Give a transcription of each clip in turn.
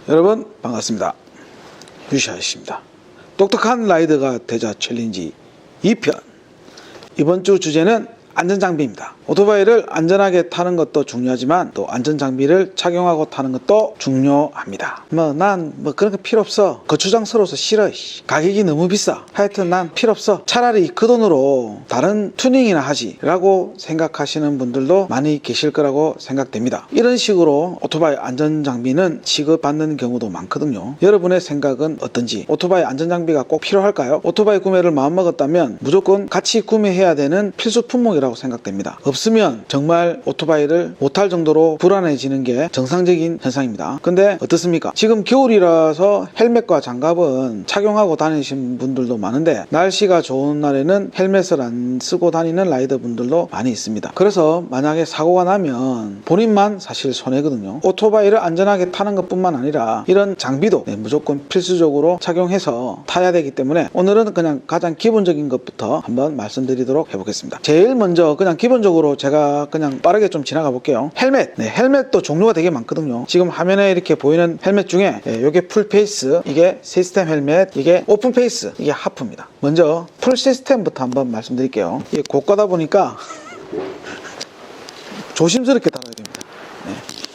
여러분 반갑습니다. 유시아씨입니다. 똑똑한 라이더가 되자 챌린지 2편. 이번 주 주제는 안전장비입니다. 오토바이를 안전하게 타는 것도 중요하지만 또 안전장비를 착용하고 타는 것도 중요합니다. 난 그런 거 필요 없어. 거추장스러워서 싫어. 가격이 너무 비싸. 하여튼 난 필요 없어. 차라리 그 돈으로 다른 튜닝이나 하지 라고 생각하시는 분들도 많이 계실 거라고 생각됩니다. 이런 식으로 오토바이 안전장비는 지급받는 경우도 많거든요. 여러분의 생각은 어떤지, 오토바이 안전장비가 꼭 필요할까요? 오토바이 구매를 마음먹었다면 무조건 같이 구매해야 되는 필수 품목이라고 생각됩니다. 없으면 정말 오토바이를 못할 정도로 불안해지는 게 정상적인 현상입니다. 근데 어떻습니까? 지금 겨울이라서 헬멧과 장갑은 착용하고 다니시는 분들도 많은데 날씨가 좋은 날에는 헬멧을 안 쓰고 다니는 라이더 분들도 많이 있습니다. 그래서 만약에 사고가 나면 본인만 사실 손해거든요. 오토바이를 안전하게 타는 것뿐만 아니라 이런 장비도 무조건 필수적으로 착용해서 타야 되기 때문에 오늘은 그냥 가장 기본적인 것부터 한번 말씀드리도록 해보겠습니다. 제일 먼저 그냥 기본적으로 제가 그냥 빠르게 좀 지나가 볼게요. 헬멧. 헬멧도 종류가 되게 많거든요. 지금 화면에 이렇게 보이는 헬멧 중에 이게 풀페이스, 이게 시스템 헬멧, 이게 오픈페이스, 이게 하프입니다. 먼저 풀 시스템부터 한번 말씀드릴게요. 이게 고가다 보니까 조심스럽게 달아야 됩니다.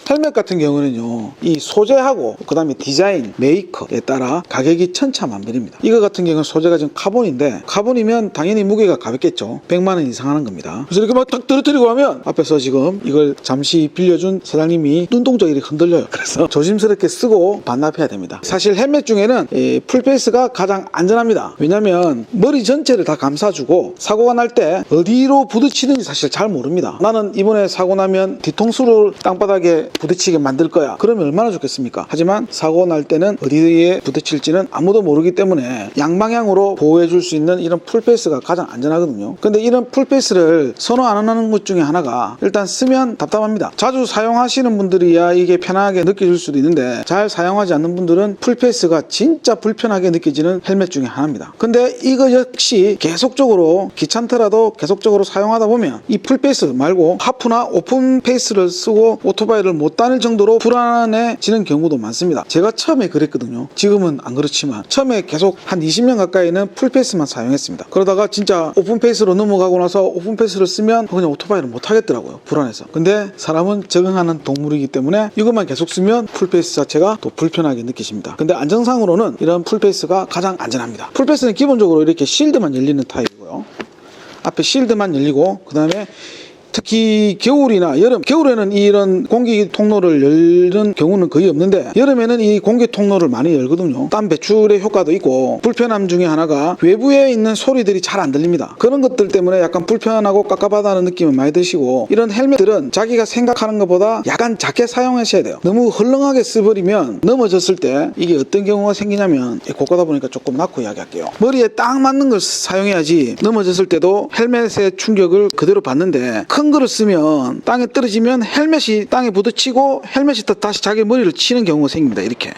헬멧 같은 경우는요, 이 소재하고 그 다음에 디자인, 메이커에 따라 가격이 천차만별입니다. 이거 같은 경우는 소재가 지금 카본인데, 카본이면 당연히 무게가 가볍겠죠. 100만원 이상 하는 겁니다. 그래서 이렇게 막 딱 떨어뜨리고 하면 앞에서 지금 이걸 잠시 빌려준 사장님이 눈동자가 이렇게 흔들려요. 그래서 조심스럽게 쓰고 반납해야 됩니다. 사실 헬멧 중에는 이 풀페이스가 가장 안전합니다. 왜냐면 머리 전체를 다 감싸주고 사고가 날 때 어디로 부딪히는지 사실 잘 모릅니다. 나는 이번에 사고 나면 뒤통수를 땅바닥에 부딪히게 만들 거야. 그러면 얼마나 좋겠습니까? 하지만 사고 날 때는 어디에 부딪힐지는 아무도 모르기 때문에 양방향으로 보호해 줄 수 있는 이런 풀페이스가 가장 안전하거든요. 근데 이런 풀페이스를 선호 안 하는 것 중에 하나가 일단 쓰면 답답합니다. 자주 사용하시는 분들이야 이게 편하게 느껴질 수도 있는데 잘 사용하지 않는 분들은 풀페이스가 진짜 불편하게 느껴지는 헬멧 중에 하나입니다. 근데 이거 역시 계속적으로 귀찮더라도 계속적으로 사용하다 보면 이 풀페이스 말고 하프나 오픈페이스를 쓰고 오토바이를 못 다닐 정도로 불안해지는 경우도 많습니다. 제가 처음에 그랬거든요. 지금은 안 그렇지만 처음에 계속 한 20년 가까이는 풀페이스만 사용했습니다. 그러다가 진짜 오픈페이스로 넘어가고 나서 오픈페이스를 쓰면 그냥 오토바이를 못 하겠더라고요. 불안해서. 근데 사람은 적응하는 동물이기 때문에 이것만 계속 쓰면 풀페이스 자체가 또 불편하게 느끼십니다. 근데 안정상으로는 이런 풀페이스가 가장 안전합니다. 풀페이스는 기본적으로 이렇게 실드만 열리는 타입이고요. 앞에 실드만 열리고 그 다음에 특히 겨울이나 여름, 겨울에는 이런 공기 통로를 열는 경우는 거의 없는데 여름에는 이 공기 통로를 많이 열거든요. 땀 배출의 효과도 있고 불편함 중에 하나가 외부에 있는 소리들이 잘 안 들립니다. 그런 것들 때문에 약간 불편하고 깝깝하다는 느낌을 많이 드시고 이런 헬멧들은 자기가 생각하는 것보다 약간 작게 사용하셔야 돼요. 너무 헐렁하게 써버리면 넘어졌을 때 이게 어떤 경우가 생기냐면 고가다 보니까 조금 낮고 이야기할게요. 머리에 딱 맞는 걸 사용해야지 넘어졌을 때도 헬멧의 충격을 그대로 받는데 큰 거를 쓰면 땅에 떨어지면 헬멧이 땅에 부딪히고 헬멧이 또 다시 자기 머리를 치는 경우가 생깁니다. 이렇게.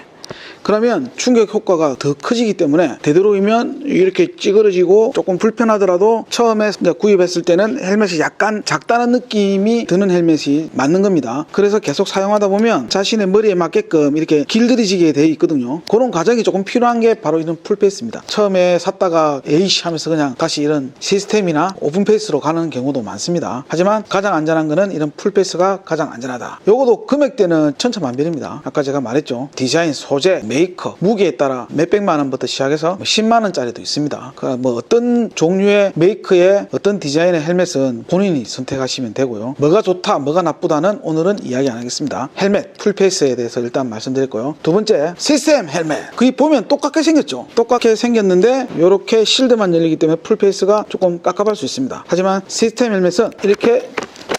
그러면 충격 효과가 더 커지기 때문에 되도록이면 이렇게 찌그러지고 조금 불편하더라도 처음에 구입했을 때는 헬멧이 약간 작다는 느낌이 드는 헬멧이 맞는 겁니다. 그래서 계속 사용하다 보면 자신의 머리에 맞게끔 이렇게 길들여지게 되어 있거든요. 그런 과정이 조금 필요한 게 바로 이런 풀페이스입니다. 처음에 샀다가 에이씨 하면서 그냥 다시 이런 시스템이나 오픈페이스로 가는 경우도 많습니다. 하지만 가장 안전한 거는 이런 풀페이스가 가장 안전하다. 요것도 금액대는 천차만별입니다. 아까 제가 말했죠. 디자인, 소재, 메이커, 무게에 따라 몇백만 원부터 시작해서 10만 원짜리도 있습니다. 그러니까 어떤 종류의 메이커의 어떤 디자인의 헬멧은 본인이 선택하시면 되고요. 뭐가 좋다, 뭐가 나쁘다는 오늘은 이야기 안 하겠습니다. 헬멧, 풀페이스에 대해서 일단 말씀드렸고요. 두 번째, 시스템 헬멧. 그게 보면 똑같게 생겼죠. 똑같게 생겼는데 이렇게 실드만 열리기 때문에 풀페이스가 조금 깝깝할 수 있습니다. 하지만 시스템 헬멧은 이렇게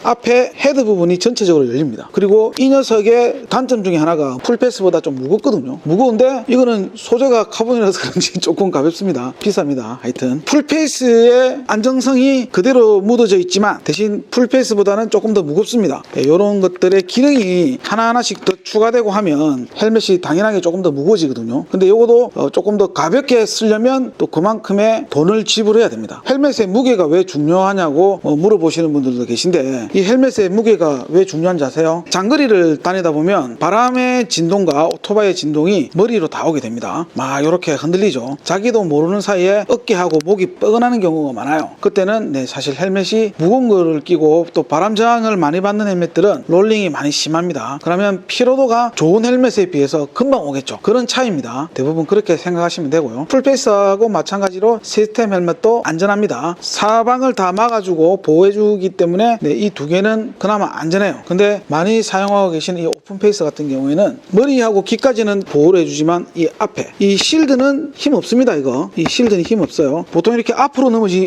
앞에 헤드 부분이 전체적으로 열립니다. 그리고 이 녀석의 단점 중에 하나가 풀페이스보다 좀 무겁거든요. 무겁고 무거운데 이거는 소재가 카본이라서 그런지 조금 가볍습니다. 비쌉니다. 하여튼 풀페이스의 안정성이 그대로 묻어져 있지만 대신 풀페이스보다는 조금 더 무겁습니다. 이런 것들의 기능이 하나하나씩 더 추가되고 하면 헬멧이 당연하게 조금 더 무거워지거든요. 근데 이것도 조금 더 가볍게 쓰려면 또 그만큼의 돈을 지불해야 됩니다. 헬멧의 무게가 왜 중요하냐고 물어보시는 분들도 계신데, 이 헬멧의 무게가 왜 중요한지 아세요? 장거리를 다니다 보면 바람의 진동과 오토바이의 진동이 머리로 다 오게 됩니다. 막 이렇게 흔들리죠. 자기도 모르는 사이에 어깨하고 목이 뻐근하는 경우가 많아요. 그때는 사실 헬멧이 무거운 거를 끼고 또 바람 저항을 많이 받는 헬멧들은 롤링이 많이 심합니다. 그러면 피로도가 좋은 헬멧에 비해서 금방 오겠죠. 그런 차이입니다. 대부분 그렇게 생각하시면 되고요. 풀페이스하고 마찬가지로 시스템 헬멧도 안전합니다. 사방을 다 막아주고 보호해주기 때문에 이 두 개는 그나마 안전해요. 근데 많이 사용하고 계신 이 오픈페이스 같은 경우에는 머리하고 귀까지는 보호를 해주지만 이 앞에 이 실드는 힘 없습니다. 이 실드는 힘 없어요. 보통 이렇게 앞으로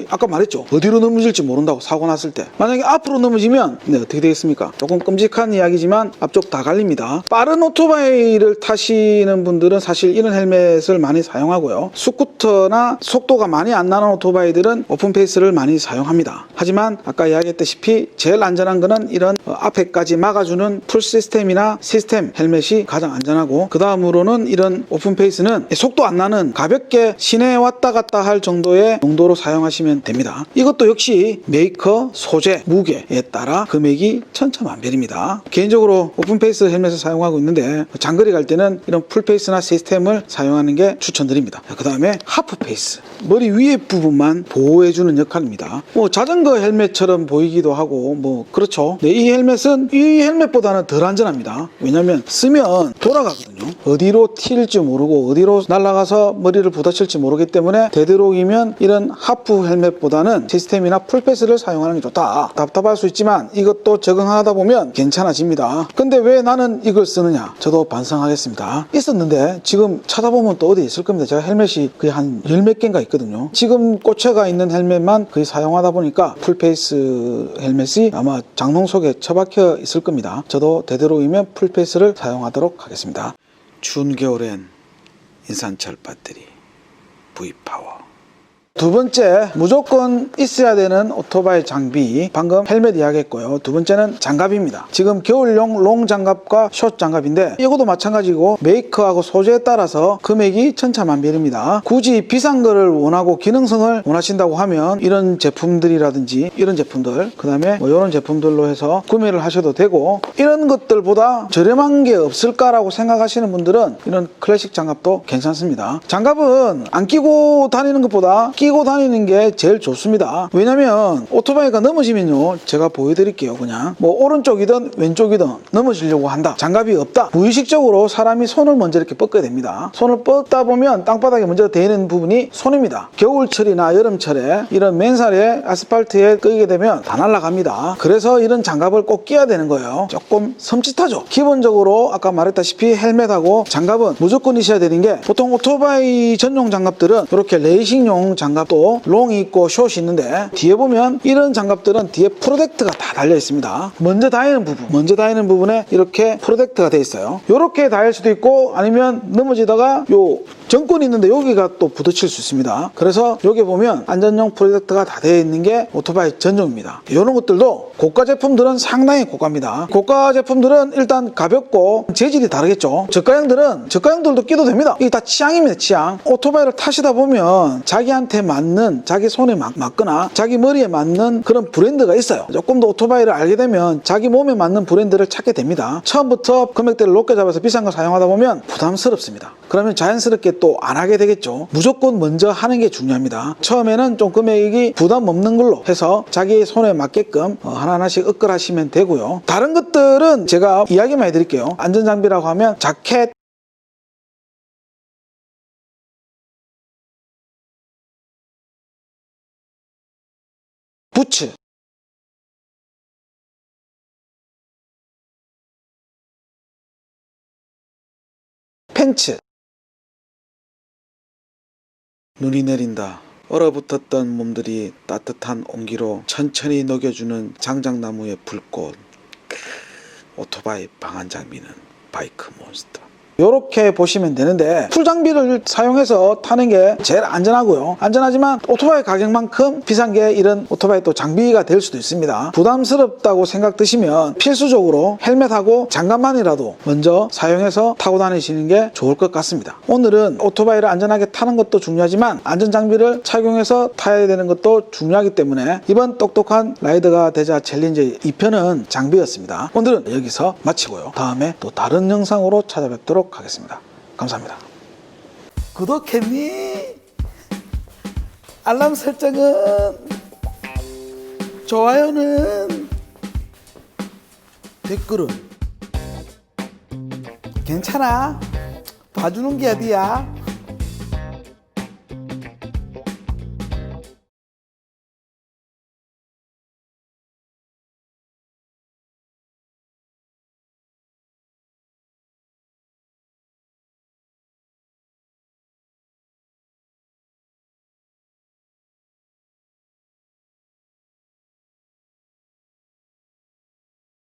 아까 말했죠. 어디로 넘어질지 모른다고, 사고 났을 때. 만약에 앞으로 넘어지면 어떻게 되겠습니까? 조금 끔찍한 이야기지만 앞쪽 다 갈립니다. 빠른 오토바이를 타시는 분들은 사실 이런 헬멧을 많이 사용하고요. 스쿠터나 속도가 많이 안 나는 오토바이들은 오픈페이스를 많이 사용합니다. 하지만 아까 이야기했다시피 제일 안전한 거는 이런 앞에까지 막아주는 풀 시스템이나 시스템 헬멧이 가장 안전하고, 그 다음으로는 이런 오픈페이스는 속도 안 나는 가볍게 시내에 왔다 갔다 할 정도의 용도로 사용하시면 됩니다. 이것도 역시 메이커, 소재, 무게에 따라 금액이 천차만별입니다. 개인적으로 오픈페이스 헬멧을 사용하고 있는데 장거리 갈 때는 이런 풀페이스나 시스템을 사용하는 게 추천드립니다. 그 다음에 하프페이스, 머리 위에 부분만 보호해주는 역할입니다. 자전거 헬멧처럼 보이기도 하고 그렇죠. 이 헬멧은 이 헬멧보다는 덜 안전합니다. 왜냐면 쓰면 돌아가거든요. 어디로 튈지 모르고 어디로 날아가서 머리를 부딪힐지 모르기 때문에 되도록이면 이런 하프 헬멧보다는 시스템이나 풀페이스를 사용하는 게 좋다. 답답할 수 있지만 이것도 적응하다 보면 괜찮아집니다. 근데 왜 나는 이걸 쓰느냐? 저도 반성하겠습니다. 있었는데 지금 찾아보면 또 어디 있을 겁니다. 제가 헬멧이 거의 한 열 몇 개인가 있거든요. 지금 꽂혀가 있는 헬멧만 거의 사용하다 보니까 풀페이스 헬멧이 아마 장롱 속에 처박혀 있을 겁니다. 저도 되도록이면 풀페이스를 사용하도록 하겠습니다. 추운 겨울엔 인산철 배터리 V파워. 두 번째, 무조건 있어야 되는 오토바이 장비, 방금 헬멧 이야기했고요. 두 번째는 장갑입니다. 지금 겨울용 롱 장갑과 숏 장갑인데 이것도 마찬가지고 메이커하고 소재에 따라서 금액이 천차만별입니다. 굳이 비싼 거를 원하고 기능성을 원하신다고 하면 이런 제품들이라든지 이런 제품들, 그 다음에 이런 제품들로 해서 구매를 하셔도 되고, 이런 것들보다 저렴한 게 없을까라고 생각하시는 분들은 이런 클래식 장갑도 괜찮습니다. 장갑은 안 끼고 다니는 것보다 끼고 다니는 게 제일 좋습니다. 왜냐면 오토바이가 넘어지면요, 제가 보여드릴게요. 그냥 오른쪽이든 왼쪽이든 넘어지려고 한다, 장갑이 없다, 무의식적으로 사람이 손을 먼저 이렇게 뻗게 됩니다. 손을 뻗다 보면 땅바닥에 먼저 대는 부분이 손입니다. 겨울철이나 여름철에 이런 맨살에 아스팔트에 끄게 되면 다 날아갑니다. 그래서 이런 장갑을 꼭 끼야 되는 거예요. 조금 섬찟하죠. 기본적으로 아까 말했다시피 헬멧하고 장갑은 무조건 있어야 되는 게, 보통 오토바이 전용 장갑들은 이렇게 레이싱용 장갑도 롱이 있고 숏이 있는데, 뒤에 보면 이런 장갑들은 뒤에 프로텍트가 다 달려 있습니다. 먼저 다니는 부분에 이렇게 프로텍트가 되어 있어요. 이렇게 닿을 수도 있고, 아니면 넘어지다가 요 정권이 있는데 여기가 또 부딪힐 수 있습니다. 그래서 여기 보면 안전용 프로텍트가 다 되어 있는 게 오토바이 전용입니다. 이런 것들도 고가 제품들은 상당히 고가입니다. 고가 제품들은 일단 가볍고 재질이 다르겠죠. 저가형들도 끼도 됩니다. 이게 다 취향입니다. 취향. 오토바이를 타시다 보면 자기한테 맞는, 자기 손에 맞거나 자기 머리에 맞는 그런 브랜드가 있어요. 조금 더 오토바이를 알게 되면 자기 몸에 맞는 브랜드를 찾게 됩니다. 처음부터 금액대를 높게 잡아서 비싼 걸 사용하다 보면 부담스럽습니다. 그러면 자연스럽게 또 안 하게 되겠죠. 무조건 먼저 하는 게 중요합니다. 처음에는 좀 금액이 부담 없는 걸로 해서 자기 손에 맞게끔 하나하나씩 업글하시면 되고요. 다른 것들은 제가 이야기만 해드릴게요. 안전장비라고 하면 자켓, 부츠, 팬츠. 눈이 내린다. 얼어붙었던 몸들이 따뜻한 온기로 천천히 녹여주는 장작나무의 불꽃. 오토바이 방한 장비는 바이크 몬스터. 이렇게 보시면 되는데 풀장비를 사용해서 타는 게 제일 안전하고요. 안전하지만 오토바이 가격만큼 비싼 게 이런 오토바이 또 장비가 될 수도 있습니다. 부담스럽다고 생각 드시면 필수적으로 헬멧하고 장갑만이라도 먼저 사용해서 타고 다니시는 게 좋을 것 같습니다. 오늘은 오토바이를 안전하게 타는 것도 중요하지만 안전장비를 착용해서 타야 되는 것도 중요하기 때문에 이번 똑똑한 라이더가 되자 챌린지 2편은 장비였습니다. 오늘은 여기서 마치고요. 다음에 또 다른 영상으로 찾아뵙도록 하겠습니다. 감사합니다. 구독했니? 알람 설정은? 좋아요는? 댓글은? 괜찮아? 봐주는 게 어디야?